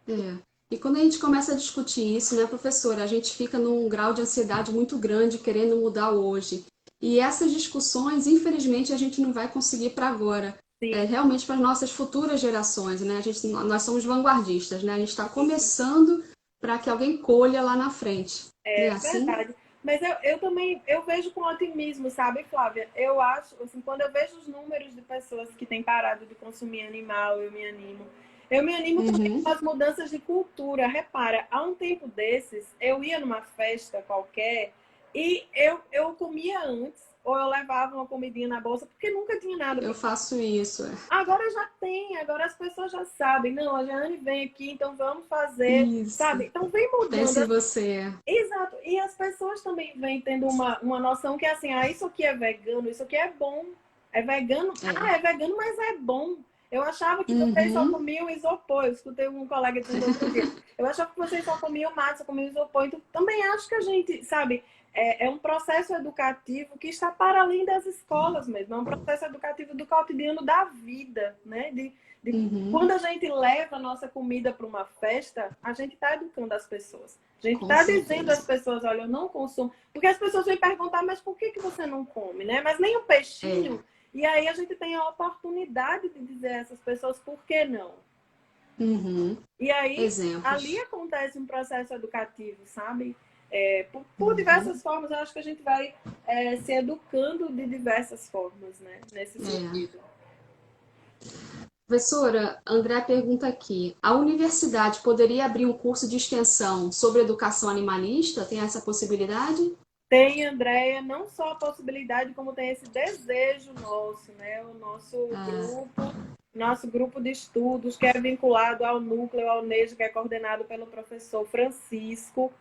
É. E quando a gente começa a discutir isso, né, professora, a gente fica num grau de ansiedade muito grande, querendo mudar hoje. E essas discussões, infelizmente, a gente não vai conseguir para agora. É Sim, realmente para as nossas futuras gerações, né? Nós somos vanguardistas, né? A gente está começando para que alguém colha lá na frente. Não é é assim? verdade. Mas eu também eu vejo com otimismo, sabe, Flávia? Eu acho, assim, quando eu vejo os números de pessoas que têm parado de consumir animal, eu me animo. Eu me animo também Uhum. com as mudanças de cultura. Repara, há um tempo desses, eu ia numa festa qualquer e eu comia antes, ou eu levava uma comidinha na bolsa, porque nunca tinha nada Eu para. faço isso. Agora já tem, agora as pessoas já sabem. Não, a Jane vem aqui, então vamos fazer, Isso. sabe? Então vem mudando. Pense em você. Exato. E as pessoas também vêm tendo uma noção que é assim, ah, isso aqui é vegano, isso aqui é bom. É vegano? Ah, É. é vegano, mas é bom. Eu achava que vocês só Uhum. comiam isopor. Eu escutei um colega dizendo outro dia. Eu achava que vocês só comiam massa, só comiam isopor. Então, também acho que a gente, sabe, é um processo educativo que está para além das escolas mesmo. É um processo educativo do cotidiano da vida, né? Uhum. Quando a gente leva a nossa comida para uma festa, a gente está educando as pessoas. A gente Com está dizendo às certeza. pessoas, olha, eu não consumo. Porque as pessoas vêm perguntar, mas por que você não come, né? Mas nem um peixinho. É. E aí a gente tem a oportunidade de dizer a essas pessoas por que não. Uhum. E aí, ali Exemplos. acontece um processo educativo, sabe? Por Uhum. diversas formas, eu acho que a gente vai se educando de diversas formas, né? Nesse É. sentido. Professora, André pergunta aqui: a universidade poderia abrir um curso de extensão sobre educação animalista? Tem essa possibilidade? Tem, Andréia, não só a possibilidade, como tem esse desejo nosso, né? O Ah, nosso grupo de estudos, que é vinculado ao núcleo, ao NEJO, que é coordenado pelo professor Francisco.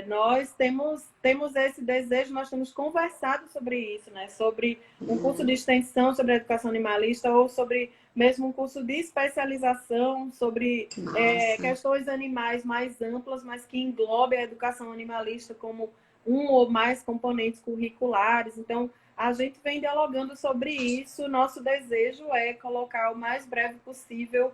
Nós temos esse desejo, nós temos conversado sobre isso, né? Sobre um curso de extensão sobre a educação animalista ou sobre mesmo um curso de especialização sobre massa. questões animais mais amplas, mas que englobe a educação animalista como um ou mais componentes curriculares. Então, a gente vem dialogando sobre isso. Nosso desejo é colocar o mais breve possível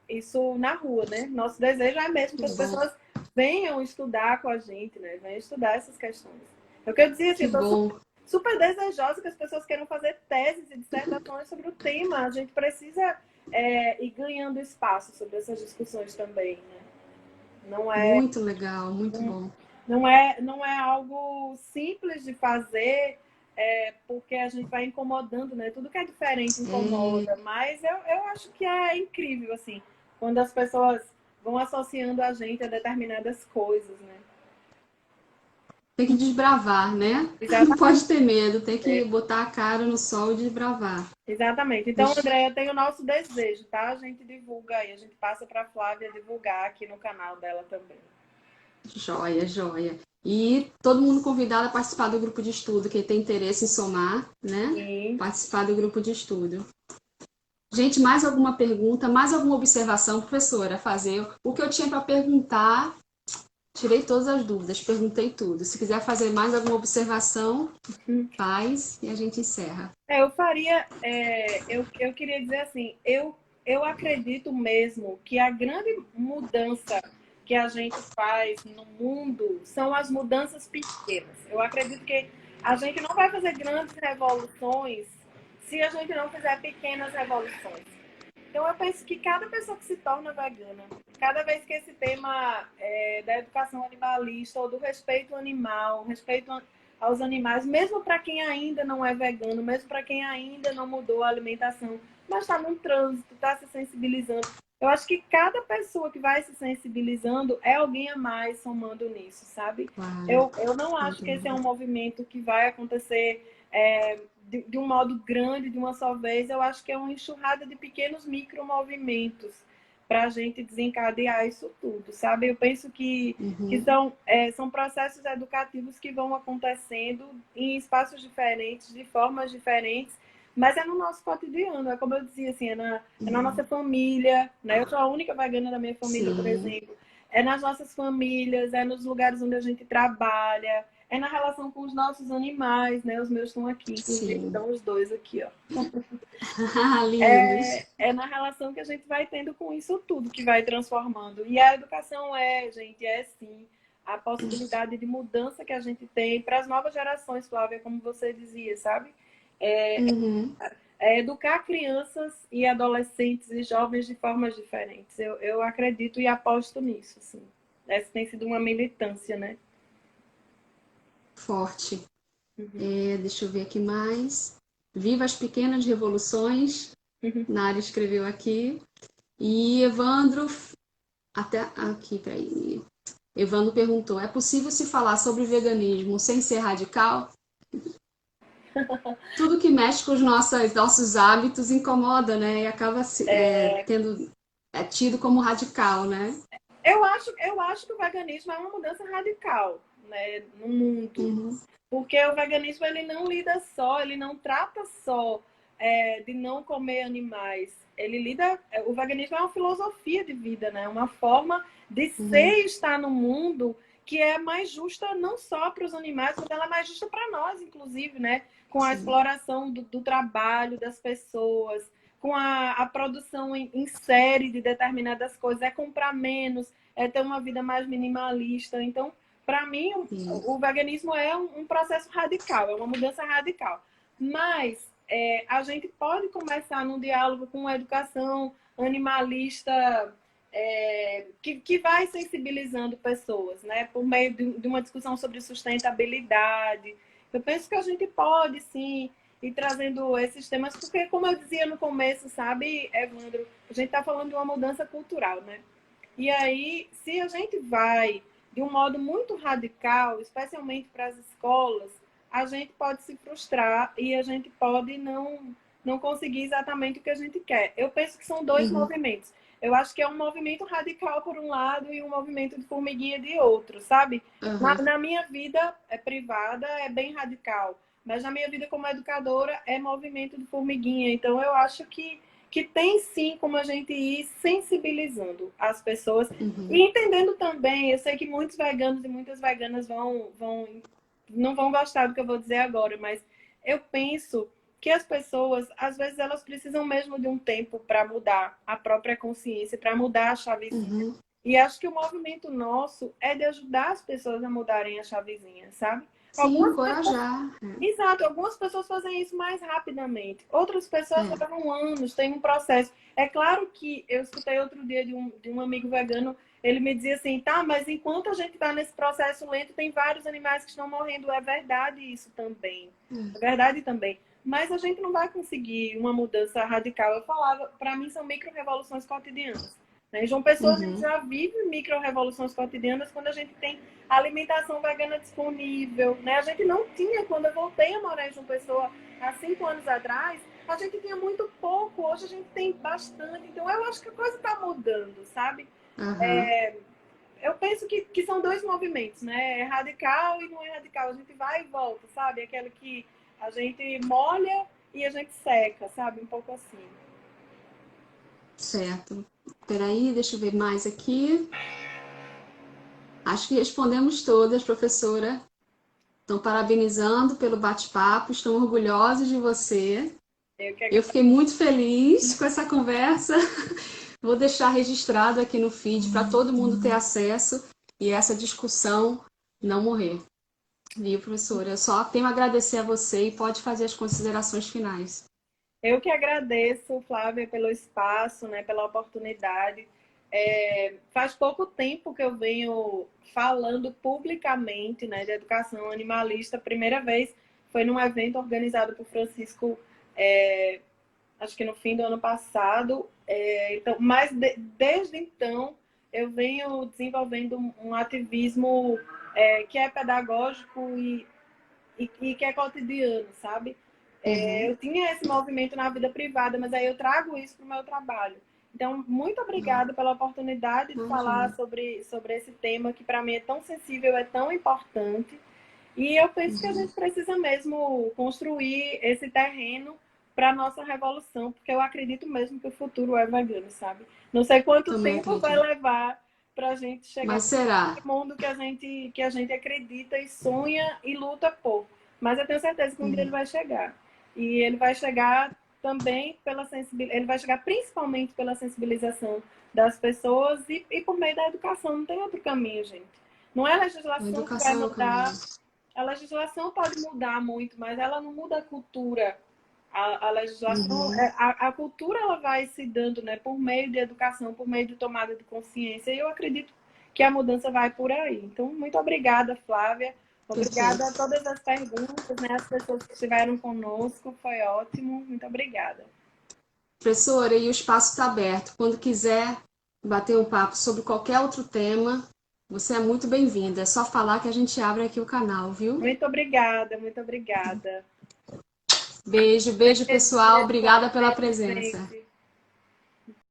isso na rua, né? Nosso desejo é mesmo que Que as bom, pessoas venham estudar com a gente, né? Venham estudar essas questões. É o que eu dizia, assim, que eu estou super, bom. super desejosa que as pessoas queiram fazer teses e dissertações sobre o tema. A gente precisa ir ganhando espaço sobre essas discussões também, né? Não é Muito legal, muito bom. não é algo simples de fazer, porque a gente vai incomodando, né? Tudo que é diferente É, incomoda, mas eu acho que é incrível, assim, quando as pessoas vão associando a gente a determinadas coisas, né? tem que desbravar, né? Não Exatamente. pode ter medo, tem que botar a cara no sol e desbravar. Exatamente. Então, Andréia, tem o nosso desejo, tá? A gente divulga aí, a gente passa para a Flávia divulgar aqui no canal dela também. Joia, joia. E todo mundo convidado a participar do grupo de estudo, quem tem interesse em somar, né? Sim. Participar do grupo de estudo. Gente, mais alguma pergunta, mais alguma observação, professora, a fazer? O que eu tinha para perguntar, tirei todas as dúvidas, perguntei tudo. Se quiser fazer mais alguma observação, faz e a gente encerra. Eu faria, eu queria dizer assim, eu acredito mesmo que a grande mudança que a gente faz no mundo são as mudanças pequenas. Eu acredito que a gente não vai fazer grandes revoluções se a gente não fizer pequenas revoluções. Então, eu penso que cada pessoa que se torna vegana, cada vez que esse tema da educação animalista ou do respeito animal, respeito aos animais, mesmo para quem ainda não é vegano, mesmo para quem ainda não mudou a alimentação, mas está num trânsito, está se sensibilizando. Eu acho que cada pessoa que vai se sensibilizando é alguém a mais somando nisso, sabe? Claro, Eu não acho muito que esse é bom. um movimento que vai acontecer de um modo grande, de uma só vez. Eu acho que é uma enxurrada de pequenos micromovimentos para a gente desencadear isso tudo, sabe? Eu penso que Uhum, são processos educativos que vão acontecendo em espaços diferentes, de formas diferentes, mas é no nosso cotidiano, é como eu dizia, assim, é na nossa família, né? Eu sou a única vegana da minha família, por sim, exemplo. É nas nossas famílias, é nos lugares onde a gente trabalha, é na relação com os nossos animais, né? Os meus estão aqui, inclusive, Sim. estão os dois aqui, ó. Lindos. É na relação que a gente vai tendo com isso tudo que vai transformando. E a educação gente, é sim a possibilidade de mudança que a gente tem para as novas gerações, Flávia, como você dizia, sabe? É, Uhum. é educar crianças e adolescentes e jovens de formas diferentes. Eu acredito e aposto nisso, assim. Essa tem sido uma militância, né? Forte. Uhum. Deixa eu ver aqui mais. Viva as pequenas revoluções. Uhum. Nara escreveu aqui. E Evandro, até aqui, peraí. Evandro perguntou: é possível se falar sobre veganismo sem ser radical? Tudo que mexe com os nossos hábitos incomoda, né? E acaba tendo tido como radical, né? Eu acho que o veganismo é uma mudança radical, né, no mundo. Uhum, Porque o veganismo ele não lida só, ele não trata só de não comer animais. Ele lida. O veganismo é uma filosofia de vida, né? Uma forma de uhum, ser e estar no mundo que é mais justa não só para os animais, mas ela é mais justa para nós, inclusive, né? Com a sim. exploração do trabalho das pessoas, com a produção em série de determinadas coisas, é comprar menos, é ter uma vida mais minimalista. Então, para mim, Sim. o veganismo é um processo radical, é uma mudança radical. Mas a gente pode começar num diálogo com a educação animalista que vai sensibilizando pessoas, né? Por meio de uma discussão sobre sustentabilidade. Eu penso que a gente pode, sim, ir trazendo esses temas, porque, como eu dizia no começo, sabe, Evandro, a gente está falando de uma mudança cultural, né? E aí, se a gente vai de um modo muito radical, especialmente para as escolas, a gente pode se frustrar e a gente pode não conseguir exatamente o que a gente quer. Eu penso que são dois Uhum, movimentos. Eu acho que é um movimento radical por um lado e um movimento de formiguinha de outro, sabe? Na, uhum, na minha vida privada é bem radical, mas na minha vida como educadora é movimento de formiguinha. Então eu acho que tem sim como a gente ir sensibilizando as pessoas uhum. e entendendo também. Eu sei que muitos veganos e muitas veganas não vão gostar do que eu vou dizer agora, mas eu penso que as pessoas, às vezes, elas precisam mesmo de um tempo para mudar a própria consciência, para mudar a chavezinha. Uhum. E acho que o movimento nosso é de ajudar as pessoas a mudarem a chavezinha, sabe? Sim, Algumas pessoas encorajar. Exato, algumas pessoas fazem isso mais rapidamente, outras pessoas É. levam anos, tem um processo. É claro que eu escutei outro dia de um amigo vegano, ele me dizia assim, tá, mas enquanto a gente está nesse processo lento, tem vários animais que estão morrendo. É verdade isso também, é verdade também. Mas a gente não vai conseguir uma mudança radical. Eu falava, para mim são micro-revoluções cotidianas. Né? Em João Pessoa, a gente Uhum. já vive micro-revoluções cotidianas quando a gente tem alimentação vegana disponível, né? A gente não tinha, quando eu voltei a morar em João Pessoa há 5 anos atrás, a gente tinha muito pouco, hoje a gente tem bastante. Então eu acho que a coisa está mudando, sabe? Aham. Eu penso que são dois movimentos, né? É radical e não é radical. A gente vai e volta, sabe? Aquele que a gente molha e a gente seca, sabe? Um pouco assim. Certo. Peraí, deixa eu ver mais aqui. Acho que respondemos todas, professora. Estão parabenizando pelo bate-papo, estão orgulhosos de você. Eu que Eu agradeço. fiquei muito feliz com essa conversa. Vou deixar registrado aqui no feed para todo mundo ter acesso e essa discussão não morrer. Viu, professora? Eu só tenho a agradecer a você e pode fazer as considerações finais. Eu que agradeço, Flávia, pelo espaço, né, pela oportunidade. Faz pouco tempo que eu venho falando publicamente, né, de educação animalista. A primeira vez foi num evento organizado por Francisco, acho que no fim do ano passado. Mas desde então eu venho desenvolvendo um ativismo que é pedagógico e que é cotidiano, sabe? Uhum. Eu tinha esse movimento na vida privada, mas aí eu trago isso para o meu trabalho. Então, muito obrigada pela oportunidade de falar Imagina. sobre esse tema que para mim é tão sensível, é tão importante. E eu penso que a gente precisa mesmo construir esse terreno para a nossa revolução, porque eu acredito mesmo que o futuro é vegano, sabe? Não sei quanto Também tempo vai acredito. levar, para a gente chegar Mas será? no mundo que a gente acredita e sonha e luta por. Mas eu tenho certeza que um dia ele vai chegar. E ele vai chegar também pela sensibilidade, ele vai chegar principalmente pela sensibilização das pessoas e por meio da educação. Não tem outro caminho, gente. Não é a A legislação que vai educação é o mudar. caminho. A legislação pode mudar muito, mas ela não muda a cultura. A legislação, Uhum. a cultura ela vai se dando, né, por meio de educação, por meio de tomada de consciência. E eu acredito que a mudança vai por aí. Então, muito obrigada, Flávia. Obrigada a Perfeito. todas as perguntas, né, as pessoas que estiveram conosco. Foi ótimo. Muito obrigada. Professora, e o espaço está aberto. Quando quiser bater um papo sobre qualquer outro tema, você é muito bem-vinda. É só falar que a gente abre aqui o canal, viu? Muito obrigada, muito obrigada. Beijo, beijo, Beijo, pessoal. pessoal. Obrigada pela Beijo, presença. gente.